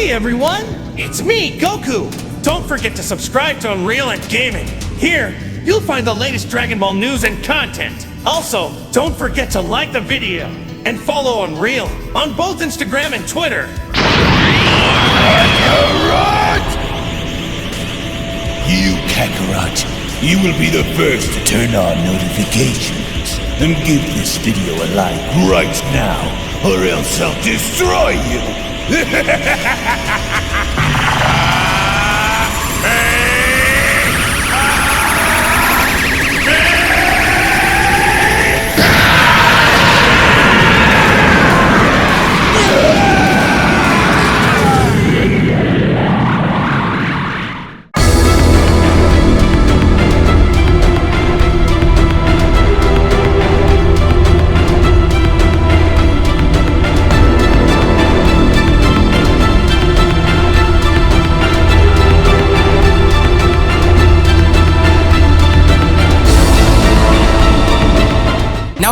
Hey everyone, it's me, Goku! Don't forget to subscribe to UnrealEntGaming. Here, you'll find the latest Dragon Ball news and content. Also, don't forget to like the video and follow Unreal on both Instagram and Twitter. Kakarot! You, Kakarot, you will be the first to turn on notifications and give this video a like right now, or else I'll destroy you!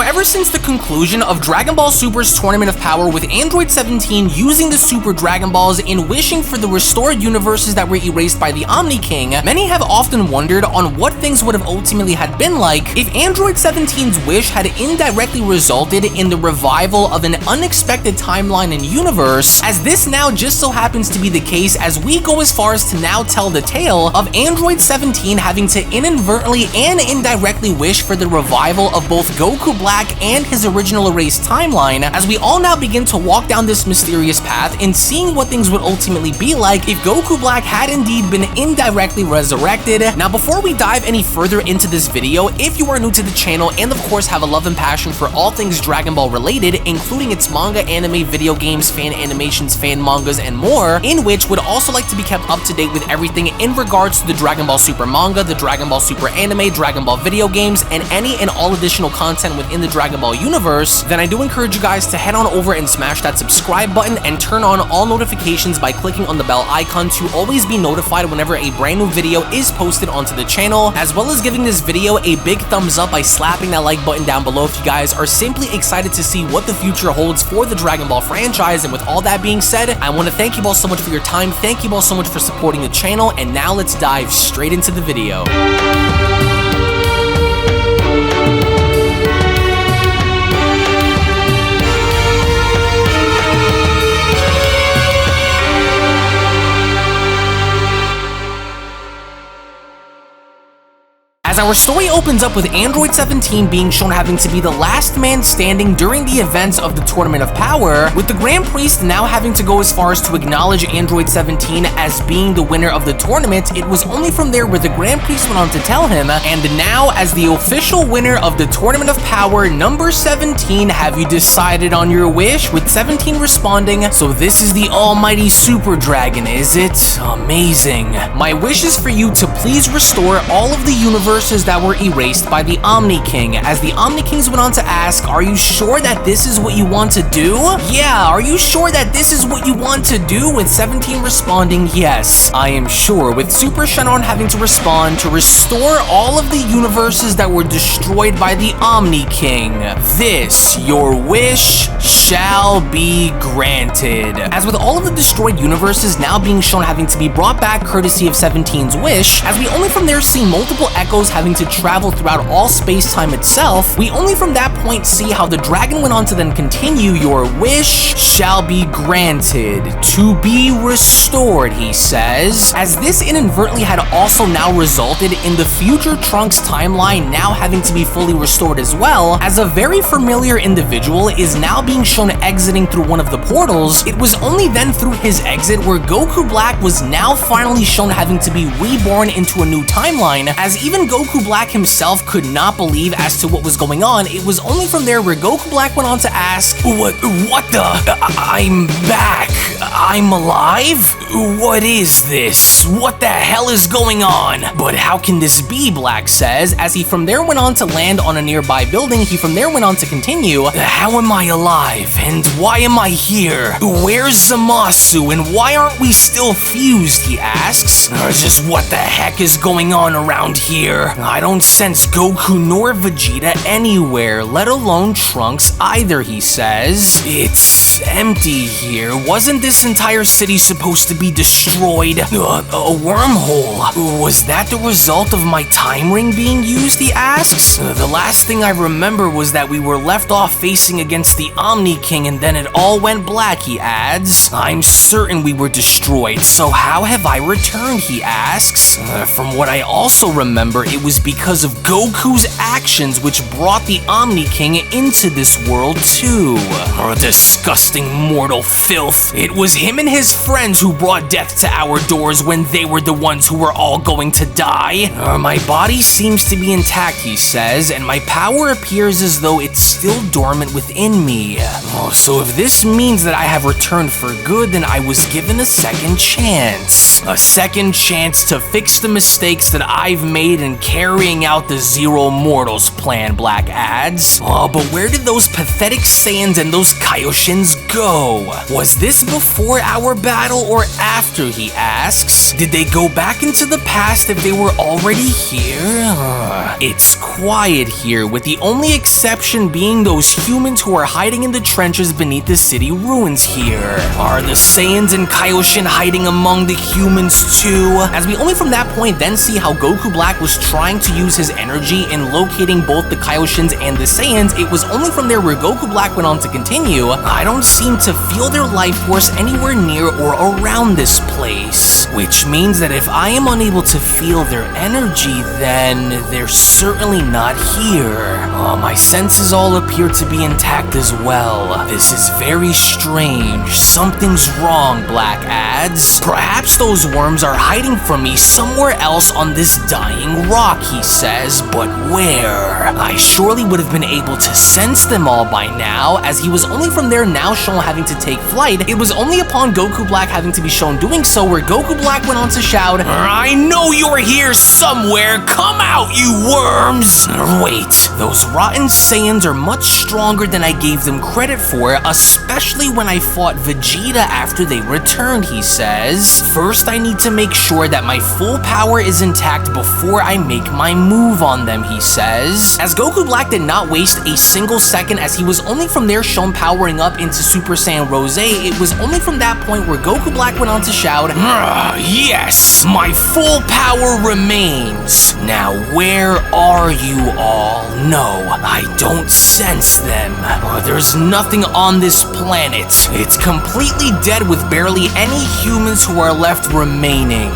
Ever since the conclusion of Dragon Ball Super's Tournament of Power with Android 17 using the Super Dragon Balls in wishing for the restored universes that were erased by the Omni King, many have often wondered on what things would have ultimately had been like if Android 17's wish had indirectly resulted in the revival of an unexpected timeline and universe, as this now just so happens to be the case as we go as far as to now tell the tale of Android 17 having to inadvertently and indirectly wish for the revival of both Goku Black and his original erased timeline, as we all now begin to walk down this mysterious path and seeing what things would ultimately be like if Goku Black had indeed been indirectly resurrected. Now, before we dive any further into this video, if you are new to the channel and of course have a love and passion for all things Dragon Ball related, including its manga, anime, video games, fan animations, fan mangas, and more, in which would also like to be kept up to date with everything in regards to the Dragon Ball Super manga, the Dragon Ball Super anime, Dragon Ball video games, and any and all additional content within the Dragon Ball universe, then I do encourage you guys to head on over and smash that subscribe button and turn on all notifications by clicking on the bell icon to always be notified whenever a brand new video is posted onto the channel, as well as giving this video a big thumbs up by slapping that like button down below if you guys are simply excited to see what the future holds for the Dragon Ball franchise. And with all that being said, I want to thank you all so much for your time, thank you all so much for supporting the channel, and now let's dive straight into the video. As our story opens up with Android 17 being shown having to be the last man standing during the events of the Tournament of Power, with the Grand Priest now having to go as far as to acknowledge Android 17 as being the winner of the tournament, it was only from there where the Grand Priest went on to tell him, and now as the official winner of the Tournament of Power, number 17, have you decided on your wish? With 17 responding, so this is the almighty Super Dragon, is it? Amazing. My wish is for you to please restore all of the universes that were erased by the Omni King. As the Omni Kings went on to ask, are you sure that this is what you want to do? Yeah, are you sure that this is what you want to do? With 17 responding, yes, I am sure. With Super Shenron having to respond to restore all of the universes that were destroyed by the Omni King. This, your wish, shall be granted. As with all of the destroyed universes now being shown having to be brought back courtesy of 17's wish, as we only from there see multiple echoes having to travel throughout all space-time itself, we only from that point see how the dragon went on to then continue, your wish shall be granted, to be restored, he says, as this inadvertently had also now resulted in the future Trunks timeline now having to be fully restored as well, as a very familiar individual is now being shown exiting through one of the portals. It was only then through his exit where Goku Black was now finally shown having to be reborn into a new timeline, as even Goku Black himself could not believe as to what was going on. It was only from there where Goku Black went on to ask, what the? I'm back. I'm alive? What is this? What the hell is going on? But how can this be, Black says, as he from there went on to land on a nearby building. He from there went on to continue, how am I alive? And why am I here? Where's Zamasu? And why aren't we still fused, he asks. Just what the heck is going on around here? I don't sense Goku nor Vegeta anywhere, let alone Trunks either, he says. It's empty here. Wasn't this entire city supposed to be destroyed? A wormhole. Was that the result of my time ring being used, he asks? The last thing I remember was that we were left off facing against the Omni King and then it all went black, he adds. I'm certain we were destroyed, so how have I returned, he asks. From what I also remember, it was because of Goku's actions which brought the Omni King into this world too. Disgusting mortal filth. It was him and his friends who brought death to our doors when they were the ones who were all going to die. My body seems to be intact, he says, and my power appears as though it's still dormant within me. So if this means that I have returned for good, then I was given a second chance. A second chance to fix the mistakes that I've made in carrying out the Zero Mortals plan, Black adds. But where did those pathetic Saiyans and those Kaioshins go? Was this before our battle or after, he asks? Did they go back into the past if they were already here? It's quiet here, with the only exception being those humans who are hiding in the trenches beneath the city ruins here. Are the Saiyans and Kaioshin hiding among the humans too? As we only from that point then see how Goku Black was trying to use his energy in locating both the Kaioshins and the Saiyans, it was only from there where Goku Black went on to continue, I don't seem to feel their life force anywhere near or around this place. Which means that if I am unable to feel their energy, then they're certainly not here. My senses all appear to be intact as well. This is very strange. Something's wrong, Black adds. Perhaps those worms are hiding from me somewhere else on this dying rock, he says, but where? I surely would have been able to sense them all by now, as he was only from there now shown having to take flight. It was only upon Goku Black having to be shown doing so where Goku Black went on to shout, I know you're here somewhere! Come out, you worms! Wait, those rotten Saiyans are much stronger than I gave them credit for, especially when I fought Vegeta after they returned, he says. First, I need to make sure that my full power is intact before I make my move on them, he says. As Goku Black did not waste a single second, as he was only from there shown powering up into Super Saiyan Rose, it was only from that point where Goku Black went on to shout, yes, my full power remains. Now where are you all? No, I don't sense them. There's nothing on this planet. It's completely dead with barely any humans who are left remaining.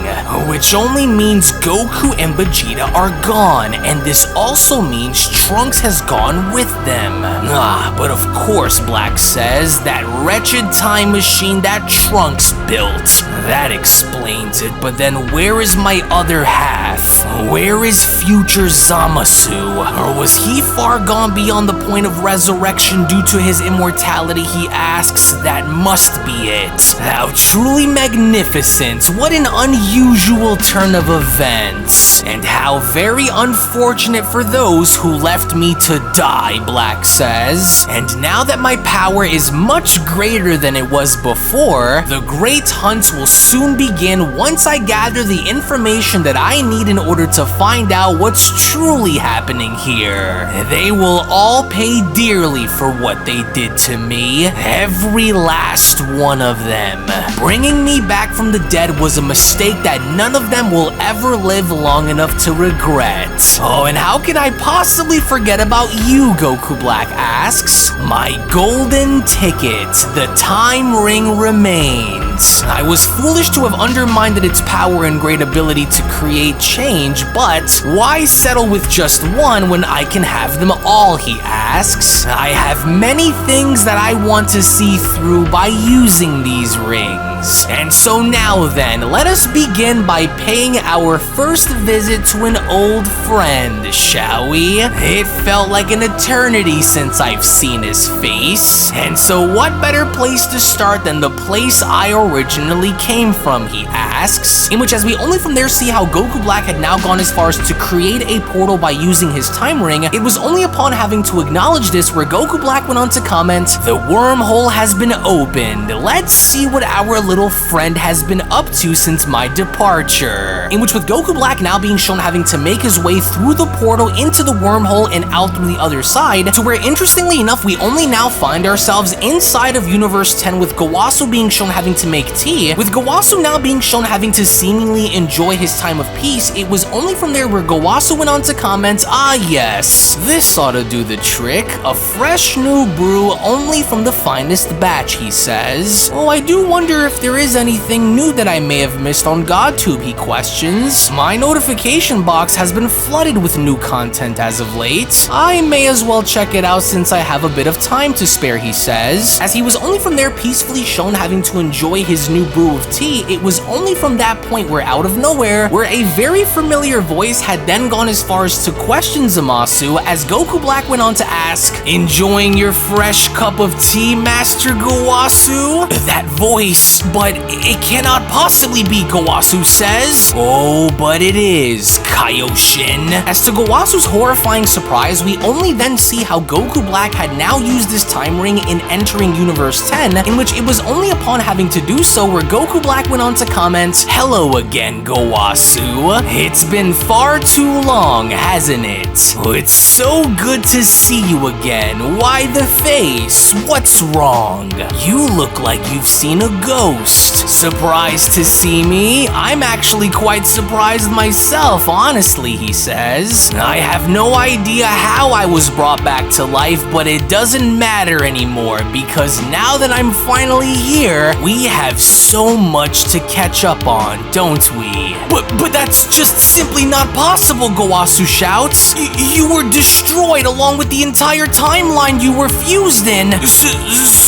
Which only means Goku and Vegeta are gone, and this also means Trunks has gone with them. But of course, Black says, that wretched time machine that Trunks built. That explains it, but then where is my other half? Where is future Zamasu? Or was he far gone beyond the point of resurrection due to his immortality, he asks? That must be it. How truly magnificent. What an unusual turn of events. And how very unfortunate for those who left me to die, Black says. And now that my power is much greater than it was before, the great hunt will soon begin once I gather the information that I need in order to find out what's truly happening here. They will all pay dearly for what they did to me. Every last one of them. Bringing me back from the dead was a mistake that none of them will ever live long enough to regret. And how can I possibly forget about you, Goku Black asks. My golden ticket. The time ring remains. I was foolish to have undermined its power and great ability to create change, but why settle with just one when I can have them all, he asks. I have many things that I want to see through by using these rings. And so now then, let us begin by paying our first visit to an old friend, shall we? It felt like an eternity since I've seen his face. And so what better place to start than the place I originally came from, he asks. In which, as we only from there see how Goku Black had now gone as far as to create a portal by using his time ring, it was only upon having to acknowledge this where Goku Black went on to comment, the wormhole has been opened. Let's see what our little friend has been up to since my departure. In which with Goku Black now being shown having to make his way through the portal into the wormhole and out through the other side, to where interestingly enough we only now find ourselves inside of Universe 10 with Gowasu being shown having to make tea, with Gowasu now being shown having to seemingly enjoy his time of peace. It was only from there where Gowasu went on to comment, "Ah yes, this ought to do the trick. A fresh new brew only from the finest batch," he says. "Oh, I do wonder if there is anything new that I may have missed on GodTube," he questions. "My notification box has been flooded with new content as of late. I may as well check it out since I have a bit of time to spare," he says. As he was only from there peacefully shown having to enjoy his new brew of tea, it was only from that point where out of nowhere, where a very familiar voice had then gone as far as to question Zamasu, as Goku Black went on to ask, "Enjoying your fresh cup of tea, Master Gowasu?" That voice, but it cannot possibly be, Gowasu says. "Oh, but it is, Kaioshin." As to Gowasu's horrifying surprise, we only then see how Goku Black had now used this time ring in entering Universe 10, in which it was only upon having to do so where Goku Black went on to comment, "Hello again, Gowasu. It's been far too long, hasn't it? It's so good to see you again. Why the face? What's wrong? You look like you've seen a ghost. Surprised to see me? I'm actually quite surprised myself, honestly," he says. "I have no idea how I was brought back to life, but it doesn't matter anymore because now that I'm finally here, we have so much to catch up on, don't we?" But that's just simply not possible," Gowasu shouts. "You were destroyed along with the entire timeline you were fused in.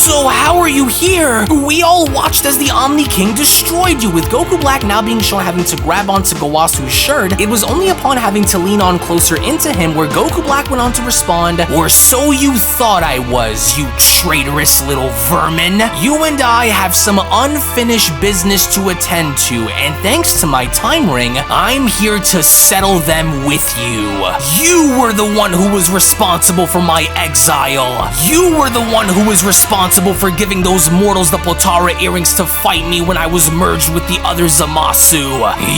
So how are you here? We all watched as the Omni King destroyed you," with Goku Black now being shown having to grab onto Gowasu's shirt. It was only upon having to lean on closer into him where Goku Black went on to respond, "Or so you thought I was, you traitorous little vermin. You and I have some unfinished business to attend to, and thanks to my time ring, I'm here to settle them with you. You were the one who was responsible for my exile. You were the one who was responsible for giving those mortals the Potara earrings to fight me when I was merged with the other Zamasu.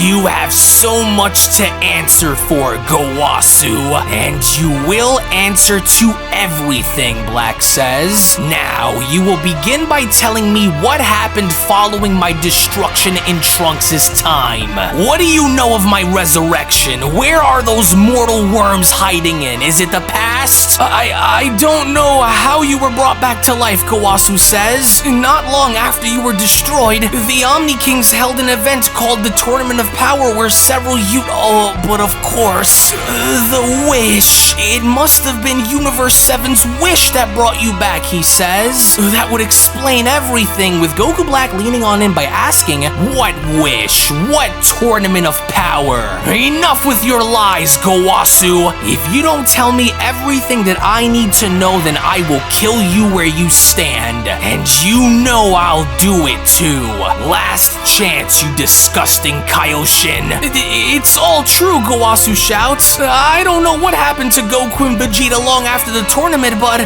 You have so much to answer for, Gowasu, and you will answer to everything," Black says. "Now, you will begin by telling me what happened following my destruction in Trunks' time. What do you know of my resurrection? Where are those mortal worms hiding in? Is it the past?" I don't know how you were brought back to life," Gowasu says. "Not long after you were destroyed, the Omni Kings held an event called the Tournament of Power where several but of course, the wish. It must have been Universe 7's wish that brought you back," he says. "That would explain everything," with Goku Black leaning on him by asking, "What wish? What Tournament of Power? Enough with your lies, Gowasu. If you don't tell me everything that I need to know, then I will kill you where you stand. And you know I'll do it too. Last chance, you disgusting Kaioshin." "It's all true," Gowasu shouts. "I don't know what happened to Goku and Vegeta long after the tournament, but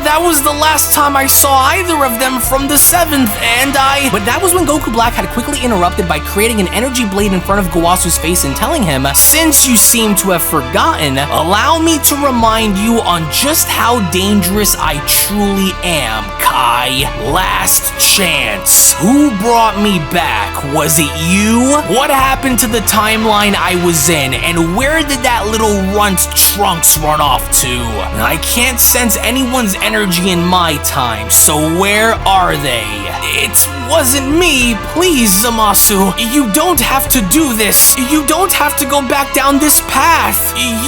that was the last time I saw either of them from the 7th, and But that was when Goku Black had quickly interrupted by creating an energy blade in front of Gowasu's face and telling him, "Since you seem to have forgotten, allow me to remind you on just how dangerous I truly am, Kai. Last chance. Who brought me back? Was it you? What happened to the timeline I was in, and where did that little runt Trunks run off to? I can't sense anyone's energy in my time, so where are they? It wasn't me. Please, Zamasu, you don't have to do this. You don't have to go back down this path.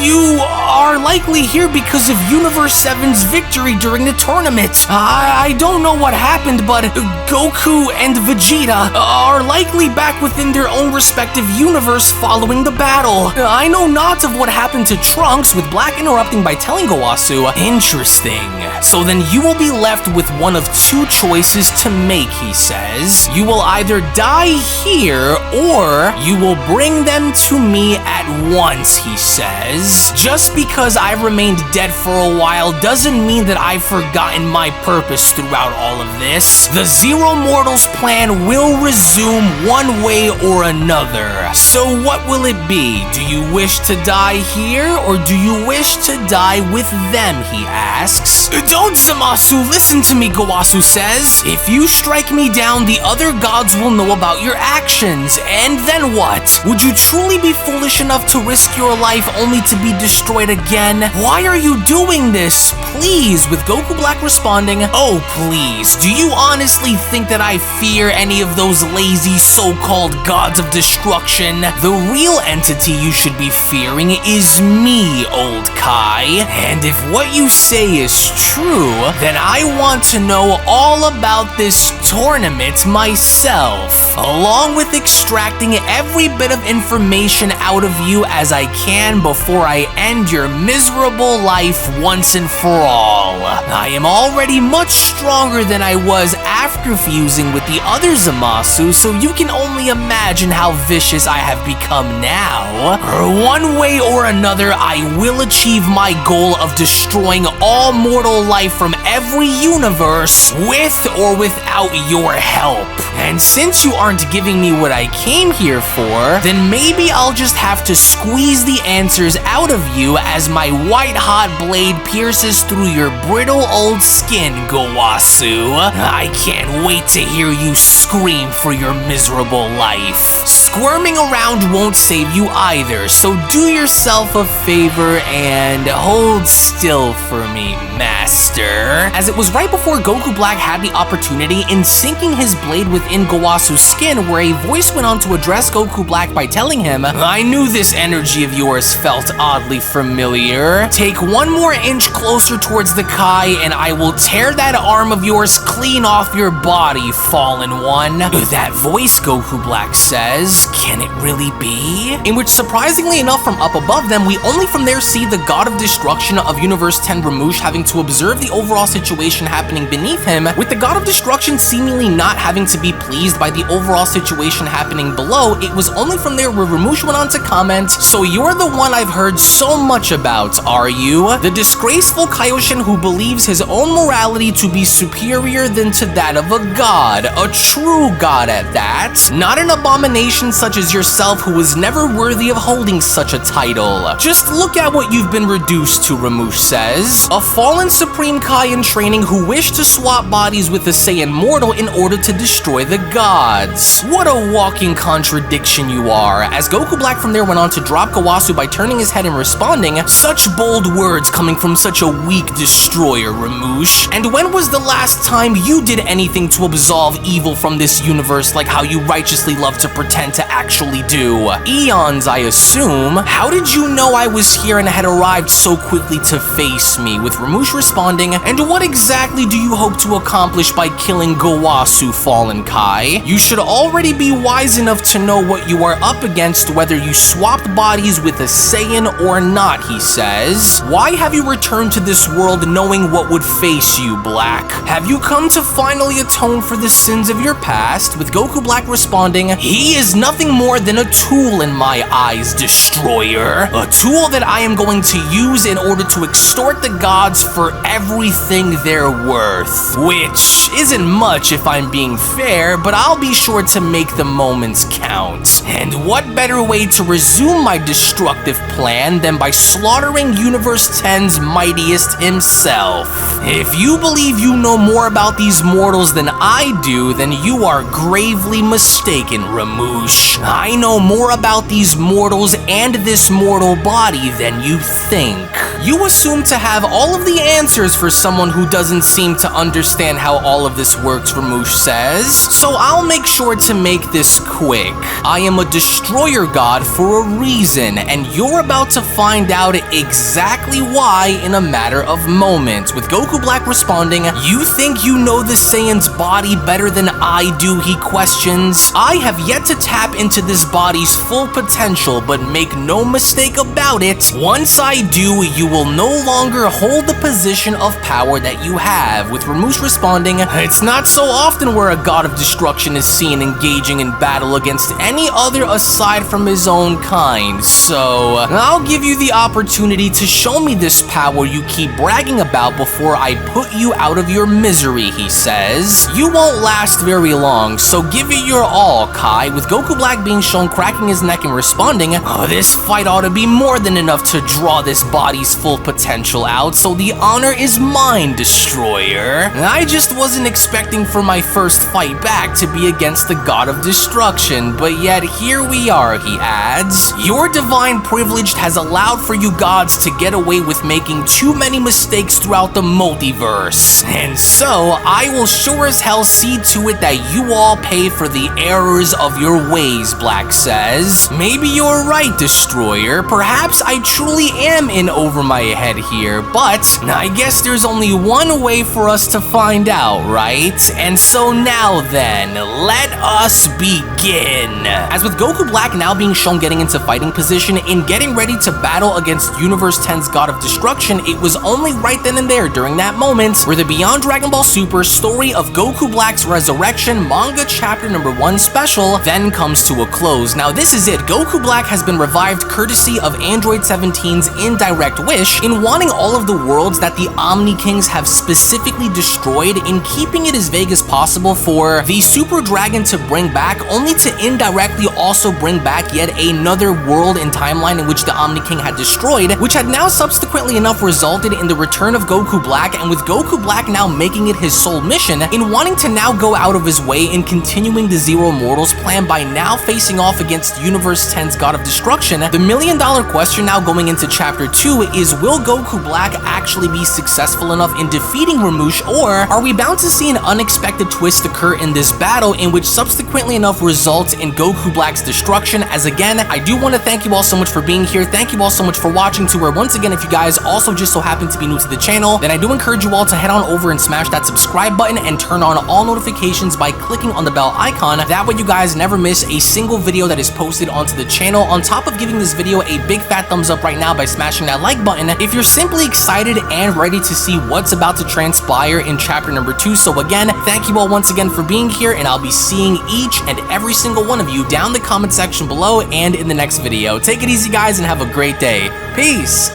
You are likely here because of Universe 7's victory during the tournament. I don't know what happened, but Goku and Vegeta are likely back within their own respective universe following the battle. I know not of what happened to Trunks," with Black interrupting by telling Gowasu, "Interesting. So then you will be left with one of two choices to make," he says. "You will either die here, or you will bring them to me at once," he says. "Just because I've remained dead for a while doesn't mean that I've forgotten my purpose throughout all of this. The Zero Mortal Immortals plan will resume one way or another. So what will it be? Do you wish to die here, or do you wish to die with them, he asks. Don't, Zamasu, listen to me, Gowasu says. If you strike me down, the other gods will know about your actions, and then what? Would you truly be foolish enough to risk your life only to be destroyed again? Why are you doing this? Please, with Goku Black responding, oh please, do you honestly think that I fear any of those lazy so-called gods of destruction? The real entity you should be fearing is me, old Kai. And if what you say is true, then I want to know all about this tournament myself, along with extracting every bit of information out of you as I can before I end your miserable life once and for all. I am already much stronger than I was after fusing with the other Zamasu, so you can only imagine how vicious I have become now. One way or another, I will achieve my goal of destroying all mortal life from every universe, with or without your help. And since you aren't giving me what I came here for, then maybe I'll just have to squeeze the answers out of you as my white-hot blade pierces through your brittle old skin, Gowasu. I can't wait to hear you scream for your miserable life. Squirming around won't save you either, so do yourself a favor and hold still for me, Master. As it was right before Goku Black had the opportunity in sinking his blade within Gowasu's skin, where a voice went on to address Goku Black by telling him, I knew this energy of yours felt oddly familiar. Take one more inch closer towards the Kai and I will tear that arm of yours clean off your body, fallen one. That voice, Goku Black says, can it really be? In which, surprisingly enough, from up above them, we only from there see the god of destruction of Universe 10 Rumsshi having to observe the overall situation happening beneath him, with the god of destruction seemingly not having to be pleased by the overall situation happening below. It was only from there where Rumsshi went on to comment, so you're the one I've heard so much about, are you? The disgraceful Kaioshin who believes his own morality to be superior than to that of a god, a true god at that, not an abomination such as yourself who was never worthy of holding such a title. Just look at what you've been reduced to, Rumsshi says. A fallen Supreme Kai in training who wished to swap bodies with a Saiyan mortal in order to destroy the gods. What a walking contradiction you are. As Goku Black from there went on to drop Gowasu by turning his head and responding, such bold words coming from such a weak destroyer, Rumsshi. And when was the last time you did anything to absolve evil from this universe like how you righteously love to pretend to actually do? Eons, I assume. How did you know I was here and had arrived so quickly to face me? With Rumsshi responding, and what exactly do you hope to accomplish by killing Gowasu, Fallen Kai? You should already be wise enough to know what you are up against whether you swapped bodies with a Saiyan or not, he says. Why have you returned to this world knowing what would face you, Black? Have you come to finally atone for the sins of your past? With Goku Black responding, he is nothing more than a tool in my eyes, Destroyer. A tool that I am going to use in order to extort the gods for everything they're worth. Which isn't much if I'm being fair, but I'll be sure to make the moments count. And what better way to resume my destructive plan than by slaughtering Universe 10's mightiest himself? If you believe you know more about these mortals than I do, then you are gravely mistaken, Rumsshi. I know more about these mortals and this mortal body than you think. You assume to have all of the answers for someone who doesn't seem to understand how all of this works, Rumsshi says. So I'll make sure to make this quick. I am a destroyer god for a reason, and you're about to find out exactly why in a matter of moments. With Goku Black responding, you think you know the Saiyan's body better than I do, he questions. I have yet to tap tap into this body's full potential, but make no mistake about it, once I do, you will no longer hold the position of power that you have, with Rumsshi responding, "It's not so often where a god of destruction is seen engaging in battle against any other aside from his own kind, so I'll give you the opportunity to show me this power you keep bragging about before I put you out of your misery," he says. "You won't last very long, so give it your all, Kai," with Goku Black being shown cracking his neck and responding, "Oh, this fight ought to be more than enough to draw this body's full potential out, so the honor is mine, Destroyer. I just wasn't expecting for my first fight back to be against the god of destruction, but yet here we are," he adds. "Your divine privilege has allowed for you gods to get away with making too many mistakes throughout the multiverse, and so I will sure as hell see to it that you all pay for the errors of your ways," Black says. "Maybe you're right, Destroyer. Perhaps I truly am in over my head here, but I guess there's only one way for us to find out, right? And so now then, let us begin." As with Goku Black now being shown getting into fighting position and getting ready to battle against Universe 10's God of Destruction, it was only right then and there during that moment where the Beyond Dragon Ball Super story of Goku Black's Resurrection Manga Chapter number 1 special then comes to a close. Now this is it. Goku Black has been revived courtesy of Android 17's indirect wish in wanting all of the worlds that the Omni Kings have specifically destroyed in keeping it as vague as possible for the Super Dragon to bring back, only to indirectly also bring back yet another world and timeline in which the Omni King had destroyed, which had now subsequently enough resulted in the return of Goku Black, and with Goku Black now making it his sole mission in wanting to now go out of his way in continuing the Zero Mortals plan by now facing off against Universe 10's God of Destruction. The million-dollar question now going into Chapter 2 is, will Goku Black actually be successful enough in defeating Rumsshi, or are we bound to see an unexpected twist occur in this battle in which subsequently enough results in Goku Black's destruction? As again, I do want to thank you all so much for being here. Thank you all so much for watching, to where once again, if you guys also just so happen to be new to the channel, then I do encourage you all to head on over and smash that subscribe button and turn on all notifications by clicking on the bell icon. That way you guys never miss a single video that is posted onto the channel, on top of giving this video a big fat thumbs up right now by smashing that like button if you're simply excited and ready to see what's about to transpire in chapter number 2. So again, thank you all once again for being here, and I'll be seeing each and every single one of you down the comment section below and in the next video. Take it easy guys and have a great day. Peace!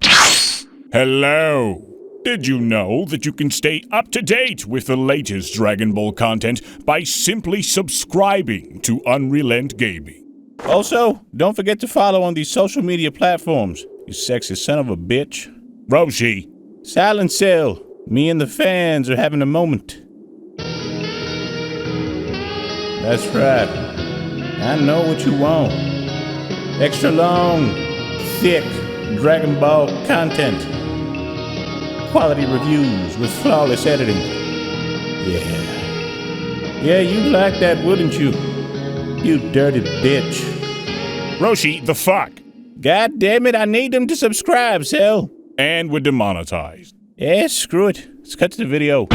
Hello! Did you know that you can stay up to date with the latest Dragon Ball content by simply subscribing to UnrealEntGaming? Also, don't forget to follow on these social media platforms, you sexy son of a bitch. Rumsshi. Silent Cell, me and the fans are having a moment. That's right. I know what you want. Extra long, thick Dragon Ball content. Quality reviews with flawless editing. Yeah, you'd like that, wouldn't you? You dirty bitch. Roshi, the fuck? God damn it, I need them to subscribe, Cell. And we're demonetized. Yeah, screw it. Let's cut to the video.